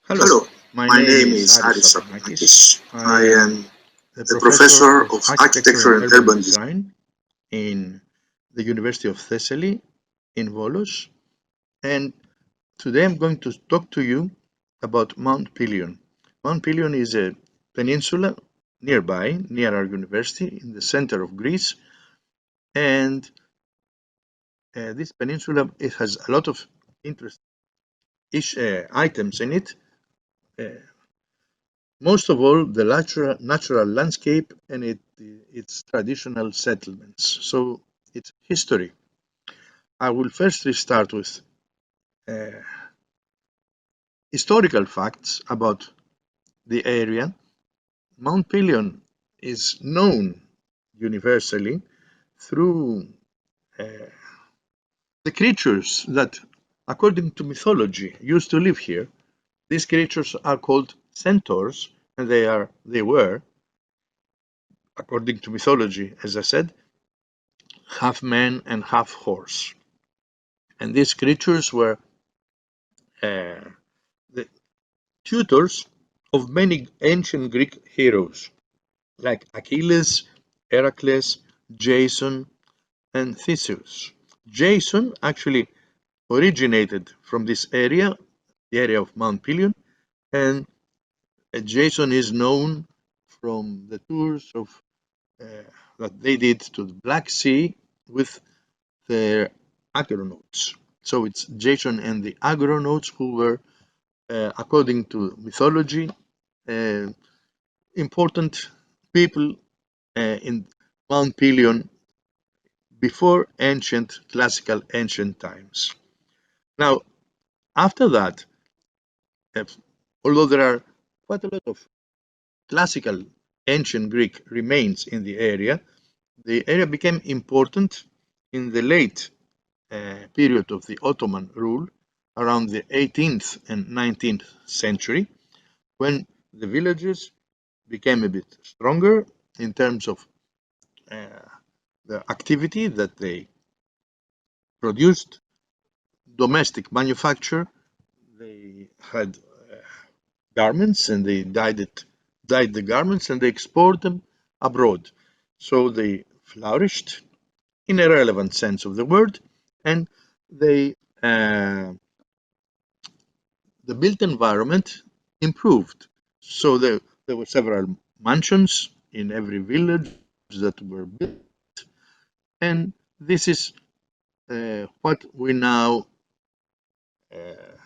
Hello, Hello, my my name name is is Aris Aris Saponaukis. Saponaukis. I I am am a a professor professor of of architecture architecture and and urban urban design. design in the University of Thessaly in Volos. And today I'm going to talk to you about Mount Pelion. Mount Pelion is a peninsula nearby, near our university, in the center of Greece. And this peninsula, it has a lot of interesting items in it. Uh, Most of all, the natural landscape and its traditional settlements. So its history. I will firstly start with uh, historical facts about the area. Mount Pelion is known universally through uh, the creatures that, according to mythology, used to live here. These creatures are called centaurs, and they were, according to mythology, as I said, half man and half horse. And these creatures were uh, the tutors of many ancient Greek heroes like Achilles, Heracles, Jason, and Theseus. Jason actually originated from this area, the area of Mount Pelion, and Jason is known from the tours uh, that they did to the Black Sea with their Argonauts. So it's Jason and the Argonauts who were, according to mythology, uh, important people in Mount Pelion before classical ancient times. Now, after that, uh, although there are quite a lot of classical ancient Greek remains in the area became important in the late period of the Ottoman rule around the 18th and 19th century, when the villages became a bit stronger in terms of uh, the activity that they produced, domestic manufacture. They had garments and they dyed the garments and they export them abroad. So they flourished in a relevant sense of the word, and they the built environment improved. So there were several mansions in every village that were built, and this is what we now uh,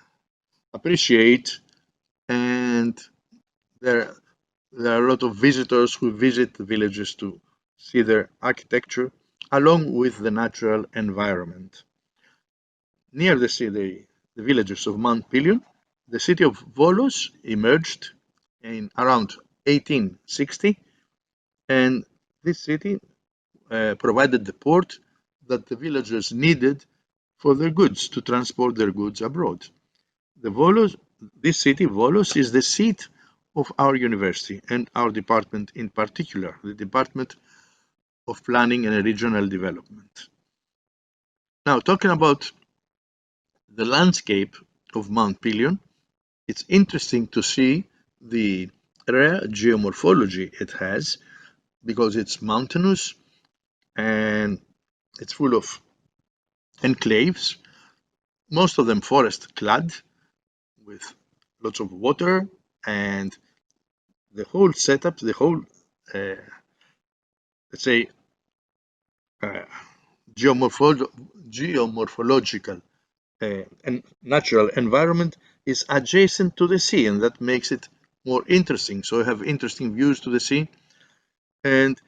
appreciate. And there, there are a lot of visitors who visit the villages to see their architecture along with the natural environment. Near the villages of Mount Pelion, the city of Volos emerged in around 1860, and this city provided the port that the villagers needed for their goods to transport their goods abroad. The Volos, this city, Volos, is the seat of our university and our department in particular, the Department of Planning and Regional Development. Now, talking about the landscape of Mount Pelion, it's interesting to see the rare geomorphology it has because it's mountainous and it's full of enclaves, most of them forest-clad with lots of water, and the whole setup, the whole, uh, let's say, uh, geomorphological and natural environment is adjacent to the sea, and that makes it more interesting. So you have interesting views to the sea, and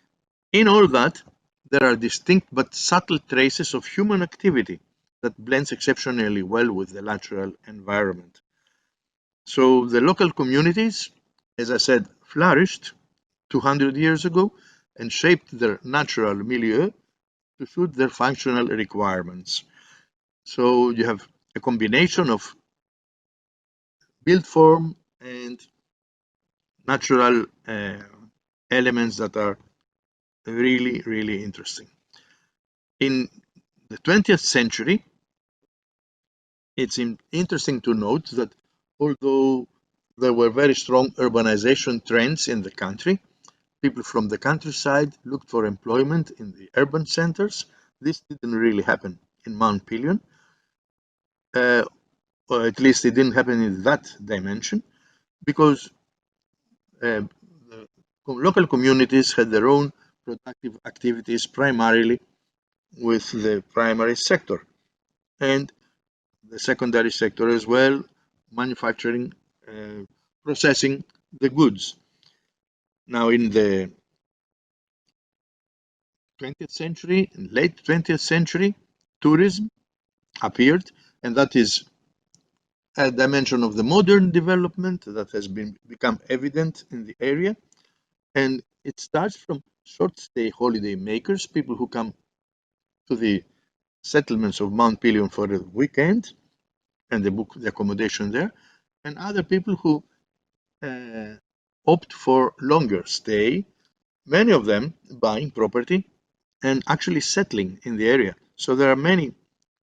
in all that, there are distinct but subtle traces of human activity that blends exceptionally well with the natural environment. So the local communities, as I said, flourished 200 years ago and shaped their natural milieu to suit their functional requirements. So you have a combination of built form and natural elements that are really, really interesting. In the 20th century, it's interesting to note that although there were very strong urbanization trends in the country. People from the countryside looked for employment in the urban centers. This didn't really happen in Mount Pelion, or at least it didn't happen in that dimension, because the local communities had their own productive activities, primarily with the primary sector and the secondary sector as well, manufacturing, processing the goods. Now, in the 20th century, in late 20th century, tourism appeared, and that is a dimension of the modern development that has become evident in the area. And it starts from short stay holiday makers, people who come to the settlements of Mount Pelion for the weekend and they book the accommodation there, and other people who opt for longer stay, many of them buying property and actually settling in the area. So there are many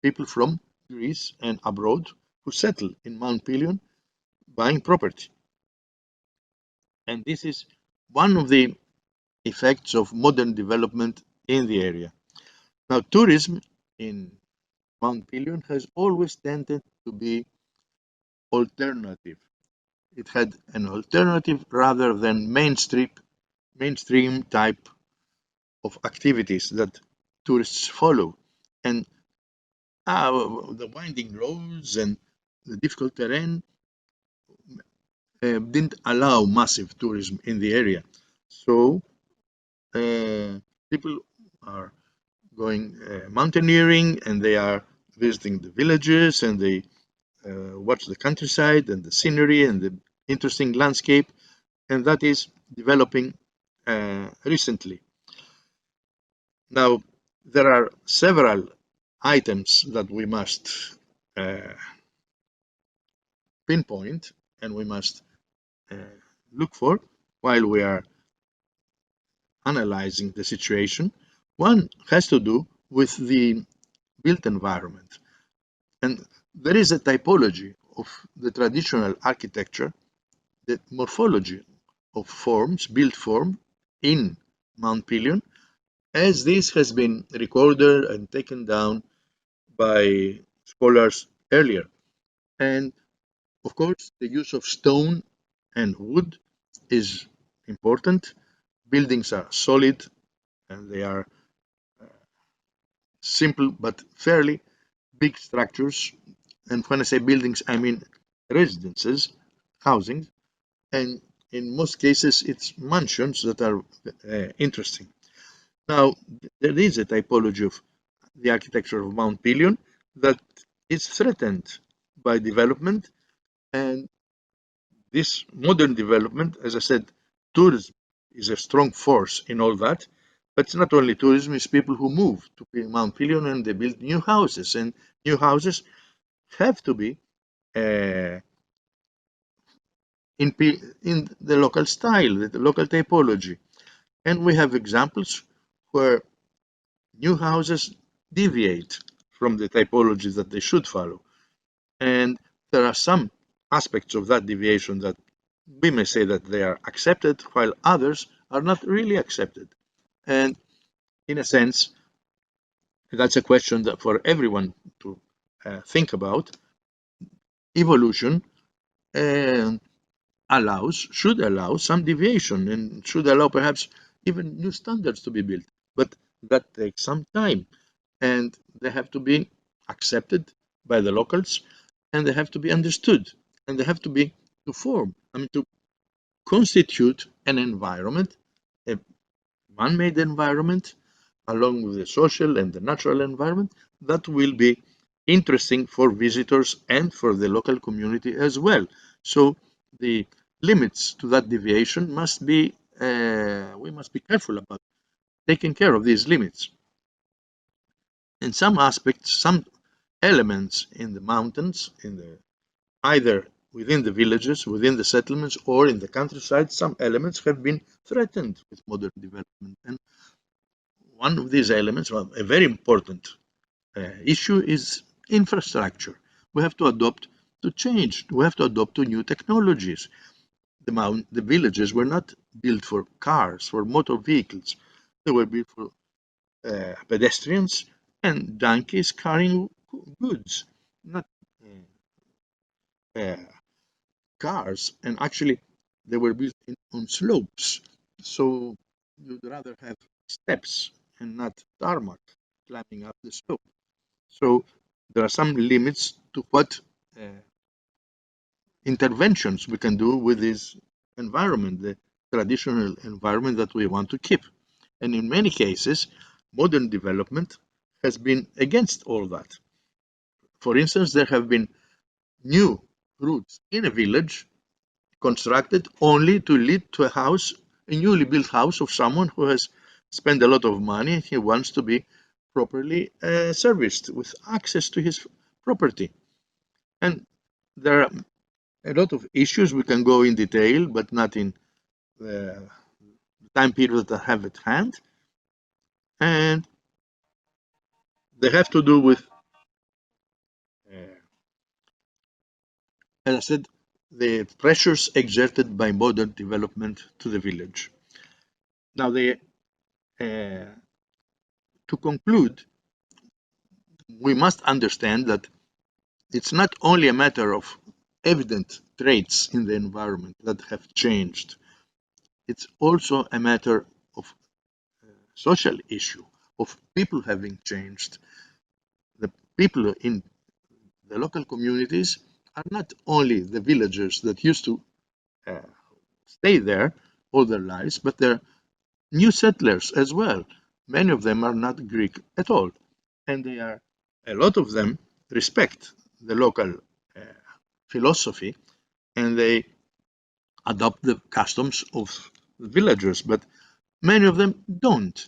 people from Greece and abroad who settle in Mount Pelion buying property. And this is one of the effects of modern development in the area. Now, tourism in Mount Pelion has always tended to be alternative. It had an alternative rather than mainstream type of activities that tourists follow. And the winding roads and the difficult terrain didn't allow massive tourism in the area. So people are going mountaineering and they are visiting the villages and they watch the countryside and the scenery and the interesting landscape, and that is developing recently. Now, there are several items that we must pinpoint and we must look for while we are analyzing the situation. One has to do with the built environment. And there is a typology of the traditional architecture, the morphology of forms, built form in Mount Pelion, as this has been recorded and taken down by scholars earlier. And of course, the use of stone and wood is important. Buildings are solid and they are simple but fairly big structures. And when I say buildings, I mean residences, housing, and in most cases, it's mansions that are interesting. Now, there is a typology of the architecture of Mount Pelion that is threatened by development, and this modern development, as I said, tourism is a strong force in all that. But it's not only tourism, it's people who move to Mount Pelion and they build new houses. And new houses have to be in the local style, the local typology. And we have examples where new houses deviate from the typology that they should follow. And there are some aspects of that deviation that we may say that they are accepted, while others are not really accepted. And in a sense, that's a question that for everyone to think about. Evolution should allow some deviation and should allow perhaps even new standards to be built. But that takes some time and they have to be accepted by the locals and they have to be understood and they have to be to constitute an environment, a man-made environment, along with the social and the natural environment that will be interesting for visitors and for the local community as well. So the limits to that deviation must be, we must be careful about taking care of these limits. In some aspects, some elements in the mountains, either within the villages, within the settlements, or in the countryside, some elements have been threatened with modern development. And one of these elements, well, a very important issue, is infrastructure. We have to adopt to change. We have to adopt to new technologies. The villages were not built for cars, for motor vehicles. They were built for pedestrians and donkeys carrying goods, not uh, cars. And actually, they were built on slopes. So you'd rather have steps and not tarmac climbing up the slope. So there are some limits to what interventions we can do with this environment, the traditional environment that we want to keep. And in many cases, modern development has been against all that. For instance, there have been new routes in a village constructed only to lead to a house, a newly built house of someone who has spent a lot of money and he wants to be properly serviced with access to his property. And there are a lot of issues we can go in detail, but not in the time period that I have at hand. And they have to do with, as I said, the pressures exerted by modern development to the village. Now, to conclude, we must understand that it's not only a matter of evident traits in the environment that have changed, it's also a matter of social issue, of people having changed. The people in the local communities are not only the villagers that used to uh, stay there all their lives, but they're new settlers as well. Many of them are not Greek at all, and a lot of them respect the local uh, philosophy and they adopt the customs of the villagers, but many of them don't.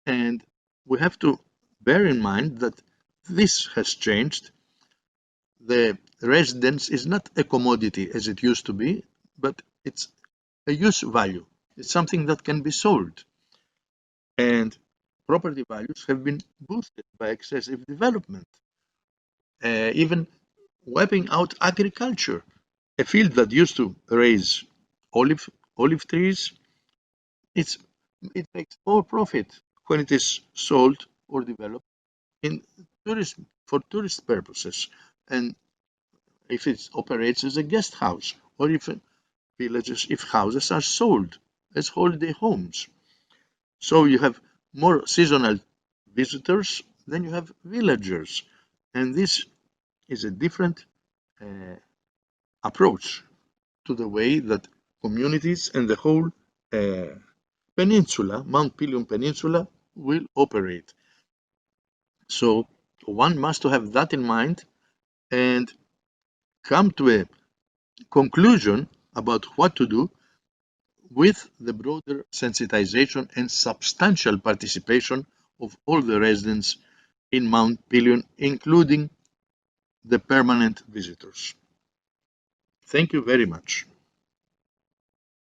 And we have to bear in mind that this has changed. The residence is not a commodity as it used to be, but it's a use value. It's something that can be sold. And property values have been boosted by excessive development, even wiping out agriculture. A field that used to raise olive trees, it makes more profit when it is sold or developed in tourism for tourist purposes, and if it operates as a guest house, or if houses are sold as holiday homes. So you have more seasonal visitors than you have villagers, and this is a different uh, approach to the way that communities and the whole peninsula, Mount Pelion Peninsula, will operate. So one must have that in mind and come to a conclusion about what to do with the broader sensitization and substantial participation of all the residents in Mount Pelion, including the permanent visitors. Thank you very much.